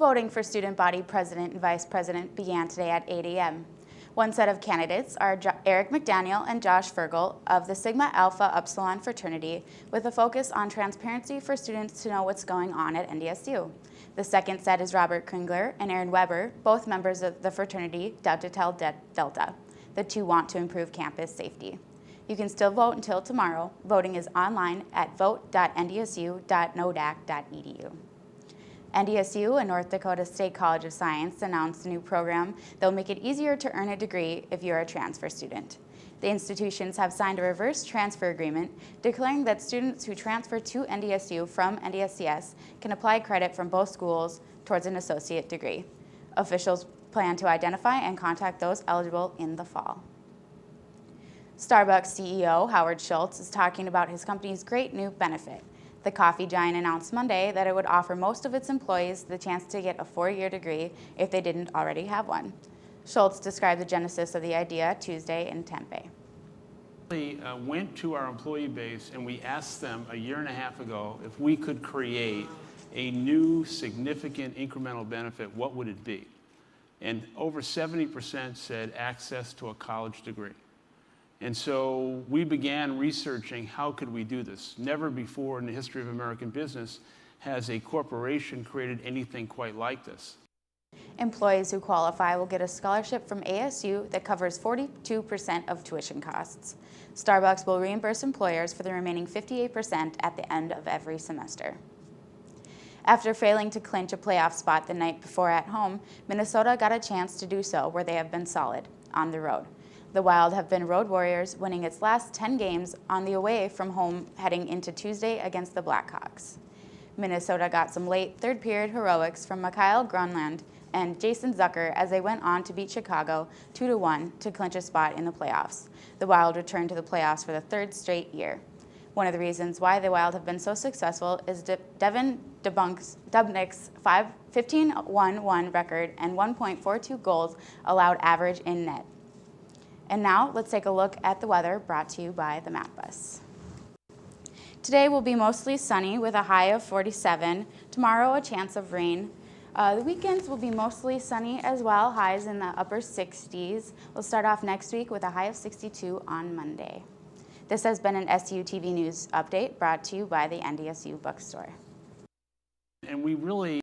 Voting for student body president and vice president began today at 8 a.m. One set of candidates are Eric McDaniel and Josh Fergal of the Sigma Alpha Upsilon fraternity, with a focus on transparency for students to know what's going on at NDSU. The second set is Robert Kringler and Aaron Weber, both members of the fraternity Delta Delta. The two want to improve campus safety. You can still vote until tomorrow. Voting is online at vote.ndsu.nodak.edu. NDSU and North Dakota State College of Science announced a new program that will make it easier to earn a degree if you're a transfer student. The institutions have signed a reverse transfer agreement declaring that students who transfer to NDSU from NDSCS can apply credit from both schools towards an associate degree. Officials plan to identify and contact those eligible in the fall. Starbucks CEO Howard Schultz is talking about his company's great new benefit. The coffee giant announced Monday that it would offer most of its employees the chance to get a 4-year degree if they didn't already have one. Schultz described the genesis of the idea Tuesday in Tempe. We went to our employee base and we asked them a year and a half ago if we could create a new significant incremental benefit, what would it be? And over 70% said access to a college degree. And so we began researching how could we do this. Never before in the history of American business has a corporation created anything quite like this. Employees who qualify will get a scholarship from ASU that covers 42% of tuition costs. Starbucks will reimburse employers for the remaining 58% at the end of every semester. After failing to clinch a playoff spot the night before at home, Minnesota got a chance to do so where they have been solid, on the road. The Wild have been road warriors, winning its last 10 games on the away from home heading into Tuesday against the Blackhawks. Minnesota got some late third-period heroics from Mikael Gronlund and Jason Zucker as they went on to beat Chicago 2-1 to clinch a spot in the playoffs. The Wild returned to the playoffs for the third straight year. One of the reasons why the Wild have been so successful is Devin Dubnik's 15-1-1 record and 1.42 goals allowed average in net. And now let's take a look at the weather brought to you by the Map Bus. Today will be mostly sunny with a high of 47. Tomorrow a chance of rain. The weekends will be mostly sunny as well, highs in the upper 60s. We'll start off next week with a high of 62 on Monday. This has been an SU TV News update brought to you by the NDSU Bookstore. And we really